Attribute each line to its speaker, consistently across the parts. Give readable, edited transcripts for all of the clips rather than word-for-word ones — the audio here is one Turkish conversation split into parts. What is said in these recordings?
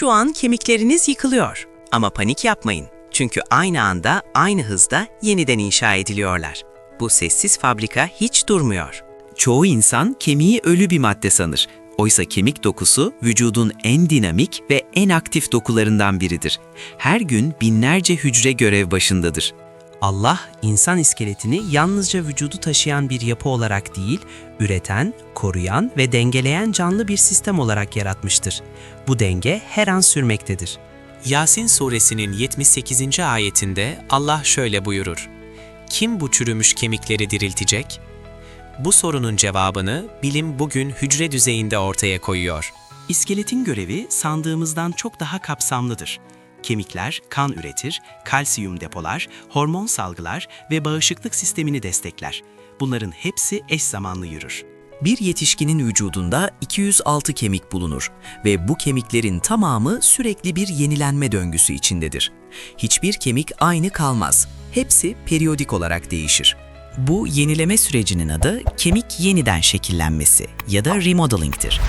Speaker 1: Şu an kemikleriniz yıkılıyor. Ama panik yapmayın. Çünkü aynı anda, aynı hızda yeniden inşa ediliyorlar. Bu sessiz fabrika hiç durmuyor.
Speaker 2: Çoğu insan kemiği ölü bir madde sanır. Oysa kemik dokusu vücudun en dinamik ve en aktif dokularından biridir. Her gün binlerce hücre görev başındadır.
Speaker 3: Allah, insan iskeletini yalnızca vücudu taşıyan bir yapı olarak değil, üreten, koruyan ve dengeleyen canlı bir sistem olarak yaratmıştır. Bu denge her an sürmektedir.
Speaker 4: Yasin suresinin 78. ayetinde Allah şöyle buyurur: Kim bu çürümüş kemikleri diriltecek? Bu sorunun cevabını bilim bugün hücre düzeyinde ortaya koyuyor.
Speaker 3: İskeletin görevi sandığımızdan çok daha kapsamlıdır. Kemikler kan üretir, kalsiyum depolar, hormon salgılar ve bağışıklık sistemini destekler. Bunların hepsi eş zamanlı yürür.
Speaker 2: Bir yetişkinin vücudunda 206 kemik bulunur ve bu kemiklerin tamamı sürekli bir yenilenme döngüsü içindedir. Hiçbir kemik aynı kalmaz. Hepsi periyodik olarak değişir. Bu yenileme sürecinin adı kemik yeniden şekillenmesi ya da remodeling'tir.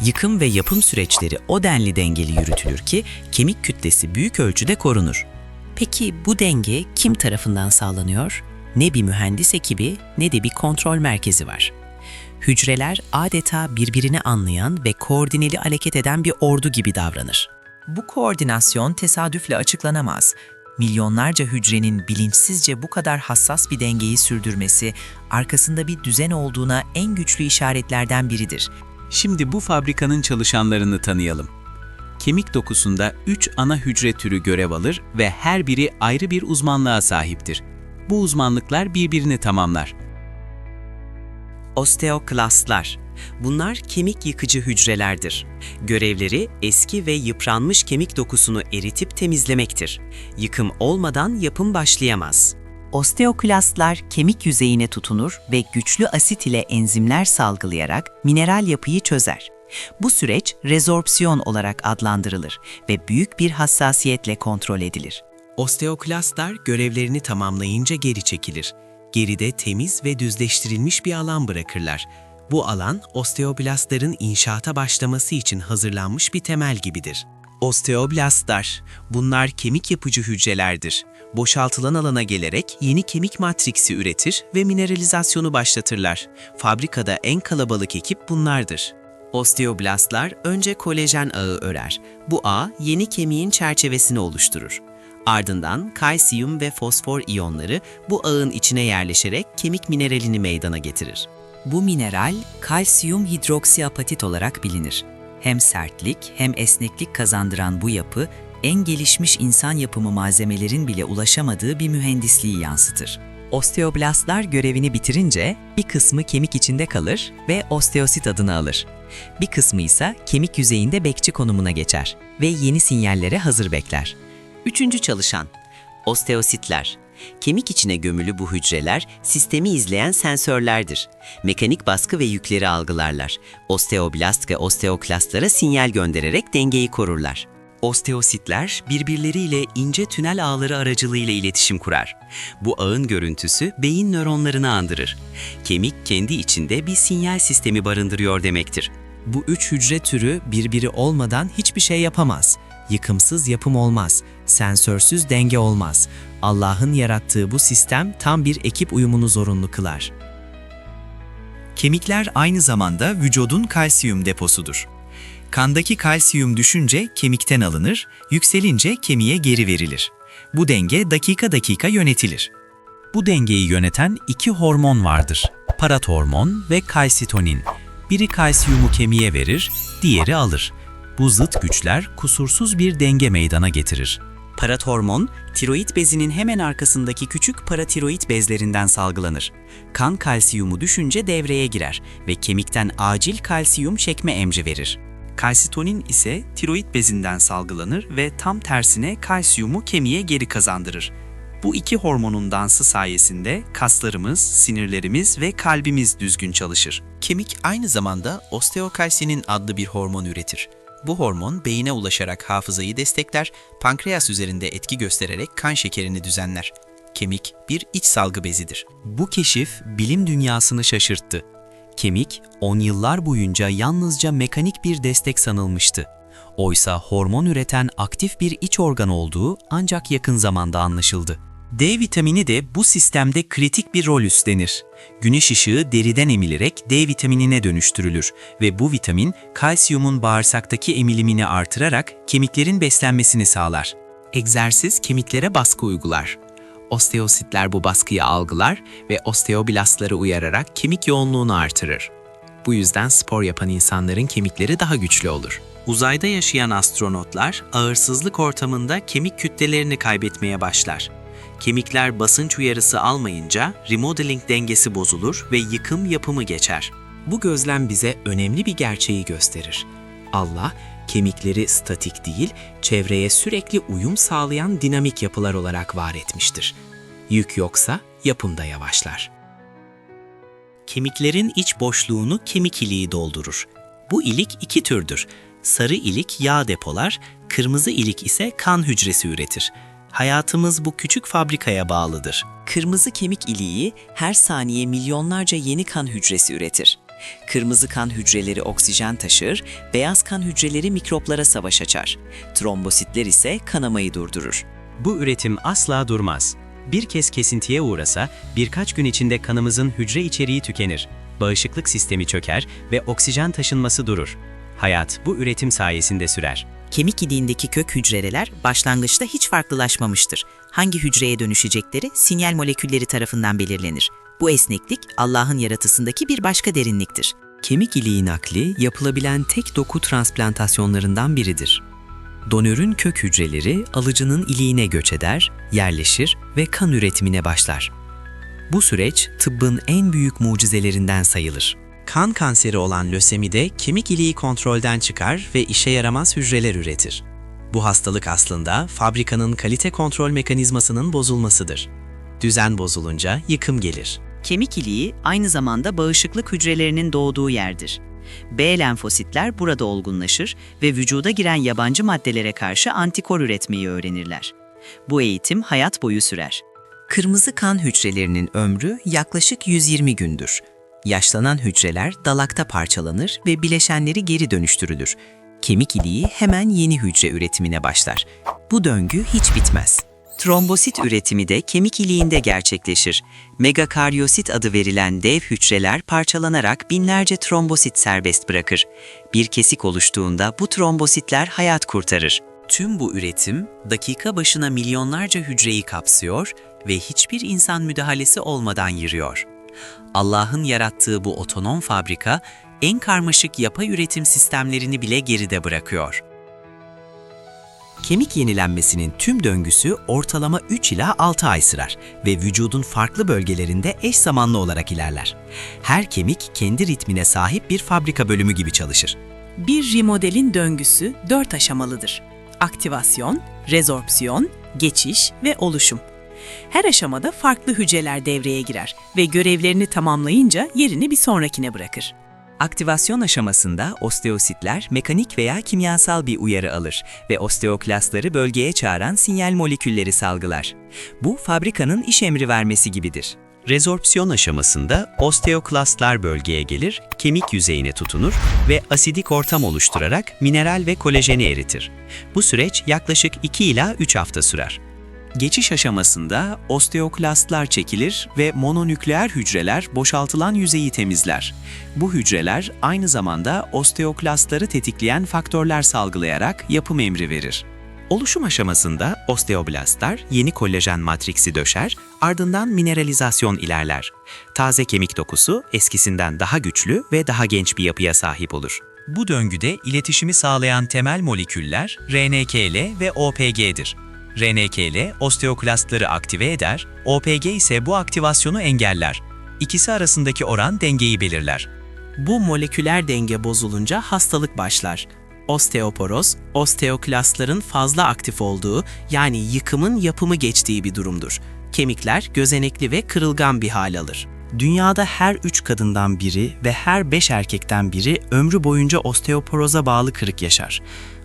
Speaker 2: Yıkım ve yapım süreçleri o denli dengeli yürütülür ki kemik kütlesi büyük ölçüde korunur.
Speaker 1: Peki bu denge kim tarafından sağlanıyor? Ne bir mühendis ekibi ne de bir kontrol merkezi var. Hücreler adeta birbirini anlayan ve koordineli hareket eden bir ordu gibi davranır.
Speaker 5: Bu koordinasyon tesadüfle açıklanamaz. Milyonlarca hücrenin bilinçsizce bu kadar hassas bir dengeyi sürdürmesi, arkasında bir düzen olduğuna en güçlü işaretlerden biridir.
Speaker 2: Şimdi bu fabrikanın çalışanlarını tanıyalım. Kemik dokusunda 3 ana hücre türü görev alır ve her biri ayrı bir uzmanlığa sahiptir. Bu uzmanlıklar birbirini tamamlar.
Speaker 1: Osteoklastlar. Bunlar kemik yıkıcı hücrelerdir. Görevleri eski ve yıpranmış kemik dokusunu eritip temizlemektir. Yıkım olmadan yapım başlayamaz.
Speaker 5: Osteoklastlar kemik yüzeyine tutunur ve güçlü asit ile enzimler salgılayarak mineral yapıyı çözer. Bu süreç rezorpsiyon olarak adlandırılır ve büyük bir hassasiyetle kontrol edilir.
Speaker 3: Osteoklastlar görevlerini tamamlayınca geri çekilir. Geride temiz ve düzleştirilmiş bir alan bırakırlar. Bu alan, osteoblastların inşaata başlaması için hazırlanmış bir temel gibidir. Osteoblastlar, bunlar kemik yapıcı hücrelerdir. Boşaltılan alana gelerek yeni kemik matriksi üretir ve mineralizasyonu başlatırlar. Fabrikada en kalabalık ekip bunlardır. Osteoblastlar önce kolajen ağı örer. Bu ağ yeni kemiğin çerçevesini oluşturur. Ardından kalsiyum ve fosfor iyonları bu ağın içine yerleşerek kemik mineralini meydana getirir.
Speaker 5: Bu mineral kalsiyum hidroksiapatit olarak bilinir. Hem sertlik hem esneklik kazandıran bu yapı, en gelişmiş insan yapımı malzemelerin bile ulaşamadığı bir mühendisliği yansıtır. Osteoblastlar görevini bitirince bir kısmı kemik içinde kalır ve osteosit adını alır. Bir kısmı ise kemik yüzeyinde bekçi konumuna geçer ve yeni sinyallere hazır bekler.
Speaker 1: Üçüncü çalışan, osteositler. Kemik içine gömülü bu hücreler sistemi izleyen sensörlerdir. Mekanik baskı ve yükleri algılarlar. Osteoblast ve osteoklastlara sinyal göndererek dengeyi korurlar. Osteositler birbirleriyle ince tünel ağları aracılığıyla iletişim kurar. Bu ağın görüntüsü beyin nöronlarını andırır. Kemik kendi içinde bir sinyal sistemi barındırıyor demektir.
Speaker 3: Bu üç hücre türü birbiri olmadan hiçbir şey yapamaz. Yıkımsız yapım olmaz, sensörsüz denge olmaz. Allah'ın yarattığı bu sistem tam bir ekip uyumunu zorunlu kılar.
Speaker 2: Kemikler aynı zamanda vücudun kalsiyum deposudur. Kandaki kalsiyum düşünce kemikten alınır, yükselince kemiğe geri verilir. Bu denge dakika dakika yönetilir. Bu dengeyi yöneten iki hormon vardır: parathormon ve kalsitonin. Biri kalsiyumu kemiğe verir, diğeri alır. Bu zıt güçler kusursuz bir denge meydana getirir.
Speaker 1: Parathormon, tiroid bezinin hemen arkasındaki küçük paratiroid bezlerinden salgılanır. Kan kalsiyumu düşünce devreye girer ve kemikten acil kalsiyum çekme emri verir.
Speaker 3: Kalsitonin ise tiroid bezinden salgılanır ve tam tersine kalsiyumu kemiğe geri kazandırır. Bu iki hormonun dansı sayesinde kaslarımız, sinirlerimiz ve kalbimiz düzgün çalışır. Kemik aynı zamanda osteokalsinin adlı bir hormon üretir. Bu hormon beyine ulaşarak hafızayı destekler, pankreas üzerinde etki göstererek kan şekerini düzenler. Kemik bir iç salgı bezidir.
Speaker 2: Bu keşif bilim dünyasını şaşırttı. Kemik, 10 yıllar boyunca yalnızca mekanik bir destek sanılmıştı. Oysa hormon üreten aktif bir iç organ olduğu ancak yakın zamanda anlaşıldı. D vitamini de bu sistemde kritik bir rol üstlenir. Güneş ışığı deriden emilerek D vitaminine dönüştürülür ve bu vitamin kalsiyumun bağırsaktaki emilimini artırarak kemiklerin beslenmesini sağlar.
Speaker 3: Egzersiz kemiklere baskı uygular. Osteositler bu baskıyı algılar ve osteoblastları uyararak kemik yoğunluğunu artırır. Bu yüzden spor yapan insanların kemikleri daha güçlü olur.
Speaker 4: Uzayda yaşayan astronotlar ağırsızlık ortamında kemik kütlelerini kaybetmeye başlar. Kemikler basınç uyarısı almayınca remodeling dengesi bozulur ve yıkım yapımı geçer.
Speaker 3: Bu gözlem bize önemli bir gerçeği gösterir. Allah, kemikleri statik değil, çevreye sürekli uyum sağlayan dinamik yapılar olarak var etmiştir. Yük yoksa yapım da yavaşlar.
Speaker 4: Kemiklerin iç boşluğunu kemik iliği doldurur. Bu ilik iki türdür. Sarı ilik yağ depolar, kırmızı ilik ise kan hücresi üretir. Hayatımız bu küçük fabrikaya bağlıdır.
Speaker 5: Kırmızı kemik iliği her saniye milyonlarca yeni kan hücresi üretir. Kırmızı kan hücreleri oksijen taşır, beyaz kan hücreleri mikroplara savaş açar. Trombositler ise kanamayı durdurur.
Speaker 6: Bu üretim asla durmaz. Bir kez kesintiye uğrasa birkaç gün içinde kanımızın hücre içeriği tükenir, bağışıklık sistemi çöker ve oksijen taşınması durur. Hayat bu üretim sayesinde sürer.
Speaker 7: Kemik iliğindeki kök hücreler başlangıçta hiç farklılaşmamıştır. Hangi hücreye dönüşecekleri sinyal molekülleri tarafından belirlenir. Bu esneklik Allah'ın yaratısındaki bir başka derinliktir.
Speaker 2: Kemik iliği nakli yapılabilen tek doku transplantasyonlarından biridir. Donörün kök hücreleri alıcının iliğine göç eder, yerleşir ve kan üretimine başlar. Bu süreç tıbbın en büyük mucizelerinden sayılır.
Speaker 3: Kan kanseri olan lösemide kemik iliği kontrolden çıkar ve işe yaramaz hücreler üretir. Bu hastalık aslında fabrikanın kalite kontrol mekanizmasının bozulmasıdır. Düzen bozulunca yıkım gelir.
Speaker 7: Kemik iliği aynı zamanda bağışıklık hücrelerinin doğduğu yerdir. B lenfositler burada olgunlaşır ve vücuda giren yabancı maddelere karşı antikor üretmeyi öğrenirler. Bu eğitim hayat boyu sürer.
Speaker 5: Kırmızı kan hücrelerinin ömrü yaklaşık 120 gündür. Yaşlanan hücreler dalakta parçalanır ve bileşenleri geri dönüştürülür. Kemik iliği hemen yeni hücre üretimine başlar. Bu döngü hiç bitmez. Trombosit üretimi de kemik iliğinde gerçekleşir. Megakaryosit adı verilen dev hücreler parçalanarak binlerce trombosit serbest bırakır. Bir kesik oluştuğunda bu trombositler hayat kurtarır.
Speaker 2: Tüm bu üretim dakika başına milyonlarca hücreyi kapsıyor ve hiçbir insan müdahalesi olmadan yürüyor. Allah'ın yarattığı bu otonom fabrika en karmaşık yapay üretim sistemlerini bile geride bırakıyor. Kemik yenilenmesinin tüm döngüsü ortalama 3 ila 6 ay sürer ve vücudun farklı bölgelerinde eş zamanlı olarak ilerler. Her kemik kendi ritmine sahip bir fabrika bölümü gibi çalışır.
Speaker 8: Bir remodelin döngüsü 4 aşamalıdır. Aktivasyon, rezorpsiyon, geçiş ve oluşum. Her aşamada farklı hücreler devreye girer ve görevlerini tamamlayınca yerini bir sonrakine bırakır.
Speaker 5: Aktivasyon aşamasında osteositler mekanik veya kimyasal bir uyarı alır ve osteoklastları bölgeye çağıran sinyal molekülleri salgılar. Bu fabrikanın iş emri vermesi gibidir.
Speaker 6: Rezorpsiyon aşamasında osteoklastlar bölgeye gelir, kemik yüzeyine tutunur ve asidik ortam oluşturarak mineral ve kolajeni eritir. Bu süreç yaklaşık 2 ila 3 hafta sürer.
Speaker 3: Geçiş aşamasında osteoklastlar çekilir ve mononükleer hücreler boşaltılan yüzeyi temizler. Bu hücreler aynı zamanda osteoklastları tetikleyen faktörler salgılayarak yapım emri verir. Oluşum aşamasında osteoblastlar yeni kolajen matriksi döşer, ardından mineralizasyon ilerler. Taze kemik dokusu eskisinden daha güçlü ve daha genç bir yapıya sahip olur.
Speaker 6: Bu döngüde iletişimi sağlayan temel moleküller RNKL ve OPG'dir. RNKL osteoklastları aktive eder, OPG ise bu aktivasyonu engeller. İkisi arasındaki oran dengeyi belirler.
Speaker 3: Bu moleküler denge bozulunca hastalık başlar. Osteoporoz, osteoklastların fazla aktif olduğu, yani yıkımın yapımı geçtiği bir durumdur. Kemikler gözenekli ve kırılgan bir hal alır. Dünyada her 3 kadından biri ve her 5 erkekten biri ömrü boyunca osteoporoza bağlı kırık yaşar.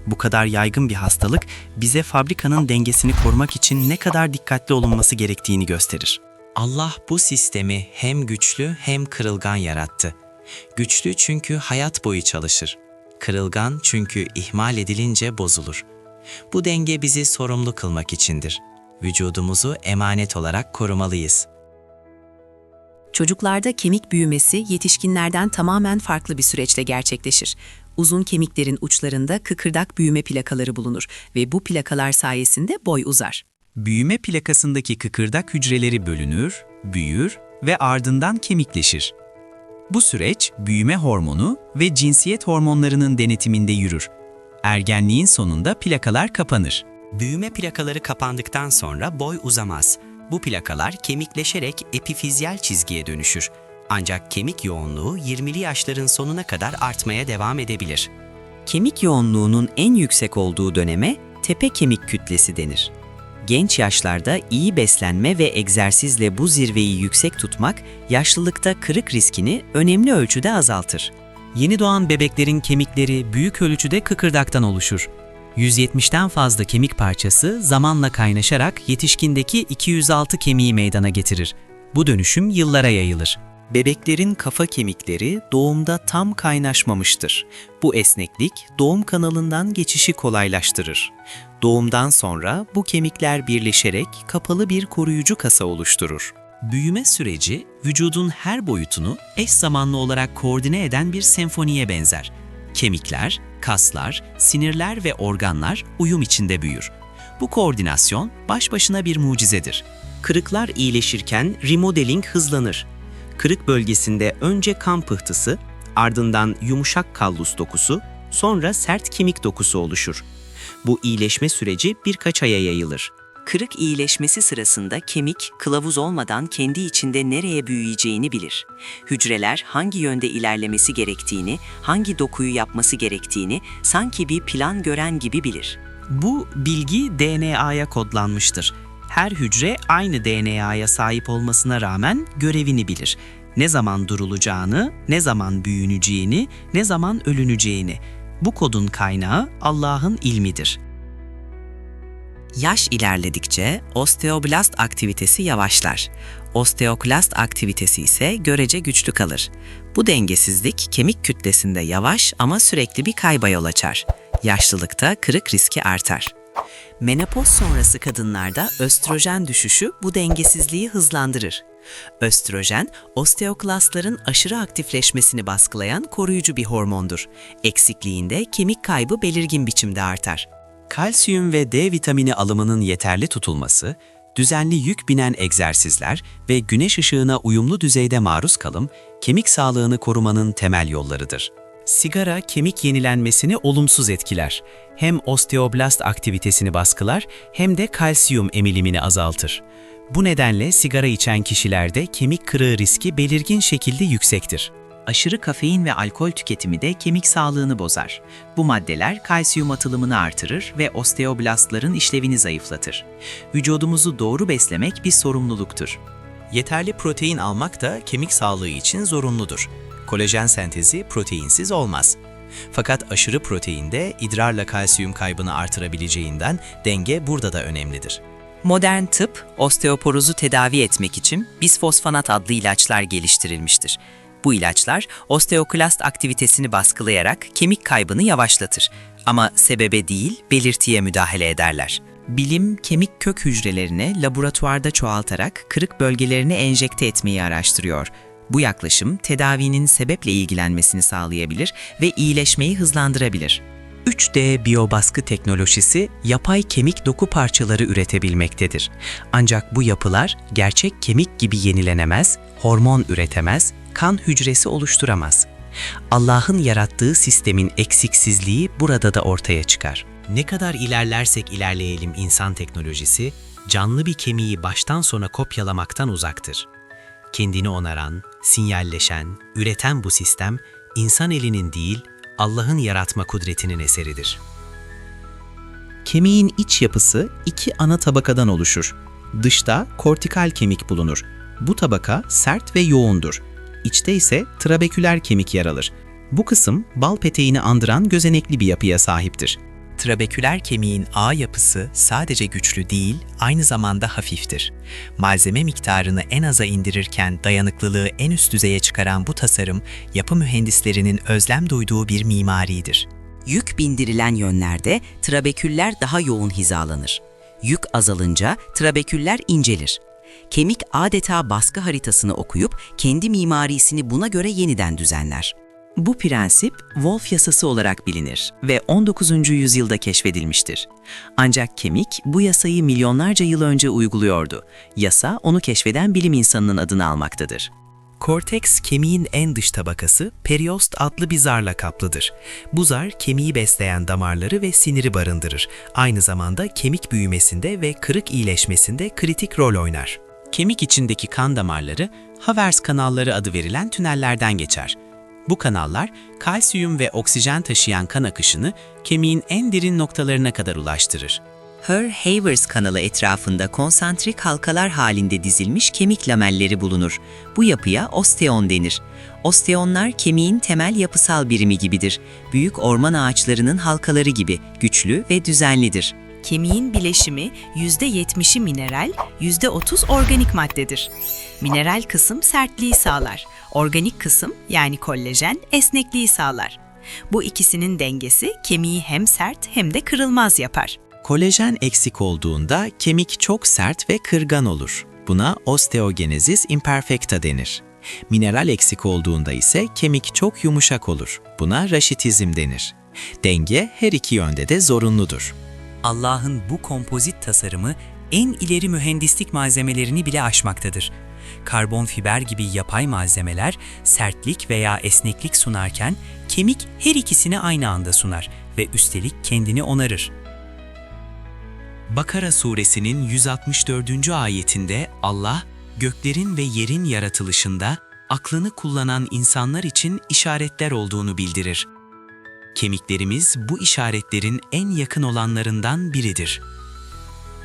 Speaker 3: Bu kadar yaygın bir hastalık bize fabrikanın dengesini korumak için ne kadar dikkatli olunması gerektiğini gösterir. Allah bu sistemi hem güçlü hem kırılgan yarattı. Güçlü çünkü hayat boyu çalışır.
Speaker 9: Kırılgan çünkü ihmal edilince bozulur. Bu denge bizi sorumlu kılmak içindir. Vücudumuzu emanet olarak korumalıyız.
Speaker 8: Çocuklarda kemik büyümesi yetişkinlerden tamamen farklı bir süreçte gerçekleşir. Uzun kemiklerin uçlarında kıkırdak büyüme plakaları bulunur ve bu plakalar sayesinde boy uzar.
Speaker 6: Büyüme plakasındaki kıkırdak hücreleri bölünür, büyür ve ardından kemikleşir. Bu süreç büyüme hormonu ve cinsiyet hormonlarının denetiminde yürür. Ergenliğin sonunda plakalar kapanır.
Speaker 9: Büyüme plakaları kapandıktan sonra boy uzamaz. Bu plakalar kemikleşerek epifizyal çizgiye dönüşür. Ancak kemik yoğunluğu 20'li yaşların sonuna kadar artmaya devam edebilir.
Speaker 1: Kemik yoğunluğunun en yüksek olduğu döneme tepe kemik kütlesi denir. Genç yaşlarda iyi beslenme ve egzersizle bu zirveyi yüksek tutmak, yaşlılıkta kırık riskini önemli ölçüde azaltır.
Speaker 2: Yeni doğan bebeklerin kemikleri büyük ölçüde kıkırdaktan oluşur. 170'ten fazla kemik parçası zamanla kaynaşarak yetişkindeki 206 kemiği meydana getirir. Bu dönüşüm yıllara yayılır.
Speaker 3: Bebeklerin kafa kemikleri doğumda tam kaynaşmamıştır. Bu esneklik doğum kanalından geçişi kolaylaştırır. Doğumdan sonra bu kemikler birleşerek kapalı bir koruyucu kasa oluşturur.
Speaker 2: Büyüme süreci, vücudun her boyutunu eş zamanlı olarak koordine eden bir senfoniye benzer. Kemikler, kaslar, sinirler ve organlar uyum içinde büyür. Bu koordinasyon baş başına bir mucizedir.
Speaker 3: Kırıklar iyileşirken remodeling hızlanır. Kırık bölgesinde önce kan pıhtısı, ardından yumuşak kallus dokusu, sonra sert kemik dokusu oluşur. Bu iyileşme süreci birkaç aya yayılır.
Speaker 7: Kırık iyileşmesi sırasında kemik, kılavuz olmadan kendi içinde nereye büyüyeceğini bilir. Hücreler hangi yönde ilerlemesi gerektiğini, hangi dokuyu yapması gerektiğini sanki bir plan gören gibi bilir.
Speaker 3: Bu bilgi DNA'ya kodlanmıştır. Her hücre aynı DNA'ya sahip olmasına rağmen görevini bilir. Ne zaman durulacağını, ne zaman büyüneceğini, ne zaman ölüneceğini. Bu kodun kaynağı Allah'ın ilmidir.
Speaker 7: Yaş ilerledikçe osteoblast aktivitesi yavaşlar. Osteoklast aktivitesi ise görece güçlü kalır. Bu dengesizlik kemik kütlesinde yavaş ama sürekli bir kayba yol açar. Yaşlılıkta kırık riski artar. Menopoz sonrası kadınlarda östrojen düşüşü bu dengesizliği hızlandırır. Östrojen, osteoklastların aşırı aktifleşmesini baskılayan koruyucu bir hormondur. Eksikliğinde kemik kaybı belirgin biçimde artar.
Speaker 2: Kalsiyum ve D vitamini alımının yeterli tutulması, düzenli yük binen egzersizler ve güneş ışığına uyumlu düzeyde maruz kalım, kemik sağlığını korumanın temel yollarıdır. Sigara kemik yenilenmesini olumsuz etkiler. Hem osteoblast aktivitesini baskılar hem de kalsiyum emilimini azaltır. Bu nedenle sigara içen kişilerde kemik kırığı riski belirgin şekilde yüksektir.
Speaker 7: Aşırı kafein ve alkol tüketimi de kemik sağlığını bozar. Bu maddeler kalsiyum atılımını artırır ve osteoblastların işlevini zayıflatır. Vücudumuzu doğru beslemek bir sorumluluktur.
Speaker 9: Yeterli protein almak da kemik sağlığı için zorunludur. Kolajen sentezi proteinsiz olmaz. Fakat aşırı protein de idrarla kalsiyum kaybını artırabileceğinden denge burada da önemlidir.
Speaker 7: Modern tıp, osteoporozu tedavi etmek için bisfosfonat adlı ilaçlar geliştirilmiştir. Bu ilaçlar osteoklast aktivitesini baskılayarak kemik kaybını yavaşlatır. Ama sebebe değil, belirtiye müdahale ederler. Bilim, kemik kök hücrelerini laboratuvarda çoğaltarak kırık bölgelerine enjekte etmeyi araştırıyor. Bu yaklaşım tedavinin sebeple ilgilenmesini sağlayabilir ve iyileşmeyi hızlandırabilir.
Speaker 2: 3D biyobaskı teknolojisi yapay kemik doku parçaları üretebilmektedir. Ancak bu yapılar gerçek kemik gibi yenilenemez, hormon üretemez, kan hücresi oluşturamaz. Allah'ın yarattığı sistemin eksiksizliği burada da ortaya çıkar.
Speaker 3: Ne kadar ilerlersek ilerleyelim insan teknolojisi, canlı bir kemiği baştan sona kopyalamaktan uzaktır. Kendini onaran, sinyalleşen, üreten bu sistem, insan elinin değil, Allah'ın yaratma kudretinin eseridir.
Speaker 10: Kemiğin iç yapısı iki ana tabakadan oluşur. Dışta kortikal kemik bulunur. Bu tabaka sert ve yoğundur. İçte ise trabeküler kemik yer alır. Bu kısım bal peteğini andıran gözenekli bir yapıya sahiptir.
Speaker 9: Trabeküler kemiğin ağ yapısı sadece güçlü değil, aynı zamanda hafiftir. Malzeme miktarını en aza indirirken dayanıklılığı en üst düzeye çıkaran bu tasarım, yapı mühendislerinin özlem duyduğu bir mimaridir.
Speaker 1: Yük bindirilen yönlerde trabeküller daha yoğun hizalanır. Yük azalınca trabeküller incelir. Kemik adeta baskı haritasını okuyup kendi mimarisini buna göre yeniden düzenler.
Speaker 7: Bu prensip Wolff yasası olarak bilinir ve 19. yüzyılda keşfedilmiştir. Ancak kemik bu yasayı milyonlarca yıl önce uyguluyordu. Yasa onu keşfeden bilim insanının adını almaktadır.
Speaker 2: Korteks, kemiğin en dış tabakası, periost adlı bir zarla kaplıdır. Bu zar, kemiği besleyen damarları ve siniri barındırır. Aynı zamanda kemik büyümesinde ve kırık iyileşmesinde kritik rol oynar.
Speaker 4: Kemik içindeki kan damarları, Havers kanalları adı verilen tünellerden geçer. Bu kanallar, kalsiyum ve oksijen taşıyan kan akışını kemiğin en derin noktalarına kadar ulaştırır.
Speaker 1: Havers kanalı etrafında konsantrik halkalar halinde dizilmiş kemik lamelleri bulunur. Bu yapıya osteon denir. Osteonlar kemiğin temel yapısal birimi gibidir. Büyük orman ağaçlarının halkaları gibi güçlü ve düzenlidir.
Speaker 8: Kemiğin bileşimi %70'i mineral, %30 organik maddedir. Mineral kısım sertliği sağlar. Organik kısım yani kollajen esnekliği sağlar. Bu ikisinin dengesi kemiği hem sert hem de kırılmaz yapar.
Speaker 9: Kolajen eksik olduğunda kemik çok sert ve kırgan olur. Buna osteogenesis imperfecta denir. Mineral eksik olduğunda ise kemik çok yumuşak olur. Buna raşitizm denir. Denge her iki yönde de zorunludur.
Speaker 5: Allah'ın bu kompozit tasarımı en ileri mühendislik malzemelerini bile aşmaktadır. Karbon fiber gibi yapay malzemeler sertlik veya esneklik sunarken kemik her ikisini aynı anda sunar ve üstelik kendini onarır.
Speaker 4: Bakara suresinin 164. ayetinde Allah, göklerin ve yerin yaratılışında aklını kullanan insanlar için işaretler olduğunu bildirir. Kemiklerimiz bu işaretlerin en yakın olanlarından biridir.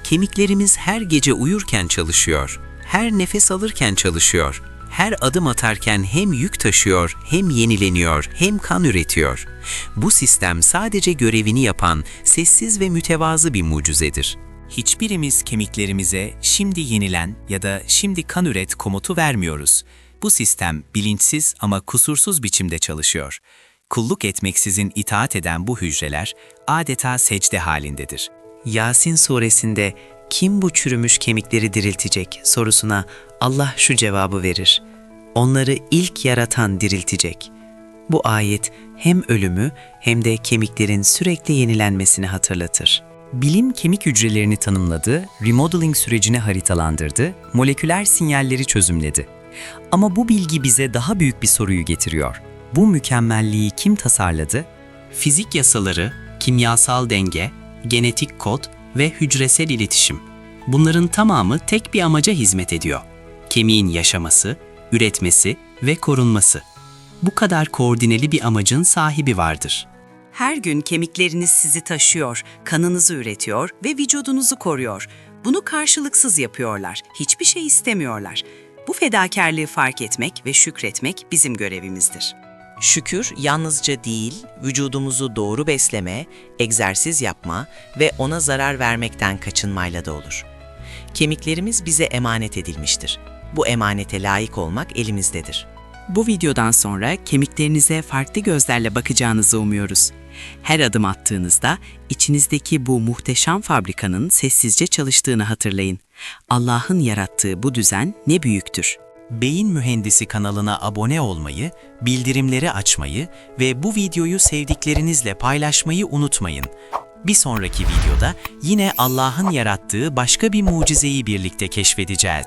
Speaker 4: Kemiklerimiz her gece uyurken çalışıyor, her nefes alırken çalışıyor, her adım atarken hem yük taşıyor, hem yenileniyor, hem kan üretiyor. Bu sistem sadece görevini yapan, sessiz ve mütevazı bir mucizedir.
Speaker 6: Hiçbirimiz kemiklerimize şimdi yenilen ya da şimdi kan üret komutu vermiyoruz. Bu sistem bilinçsiz ama kusursuz biçimde çalışıyor. Kulluk etmeksizin itaat eden bu hücreler adeta secde halindedir.
Speaker 3: Yasin suresinde kim bu çürümüş kemikleri diriltecek sorusuna Allah şu cevabı verir. Onları ilk yaratan diriltecek. Bu ayet hem ölümü hem de kemiklerin sürekli yenilenmesini hatırlatır.
Speaker 5: Bilim kemik hücrelerini tanımladı, remodeling sürecini haritalandırdı, moleküler sinyalleri çözümledi. Ama bu bilgi bize daha büyük bir soruyu getiriyor. Bu mükemmelliği kim tasarladı?
Speaker 3: Fizik yasaları, kimyasal denge, genetik kod ve hücresel iletişim. Bunların tamamı tek bir amaca hizmet ediyor. Kemiğin yaşaması, üretmesi ve korunması. Bu kadar koordineli bir amacın sahibi vardır.
Speaker 7: Her gün kemikleriniz sizi taşıyor, kanınızı üretiyor ve vücudunuzu koruyor. Bunu karşılıksız yapıyorlar, hiçbir şey istemiyorlar. Bu fedakarlığı fark etmek ve şükretmek bizim görevimizdir.
Speaker 11: Şükür yalnızca değil, vücudumuzu doğru besleme, egzersiz yapma ve ona zarar vermekten kaçınmayla da olur. Kemiklerimiz bize emanet edilmiştir. Bu emanete layık olmak elimizdedir.
Speaker 7: Bu videodan sonra kemiklerinize farklı gözlerle bakacağınızı umuyoruz. Her adım attığınızda içinizdeki bu muhteşem fabrikanın sessizce çalıştığını hatırlayın. Allah'ın yarattığı bu düzen ne büyüktür.
Speaker 4: Beyin Mühendisi kanalına abone olmayı, bildirimleri açmayı ve bu videoyu sevdiklerinizle paylaşmayı unutmayın. Bir sonraki videoda yine Allah'ın yarattığı başka bir mucizeyi birlikte keşfedeceğiz.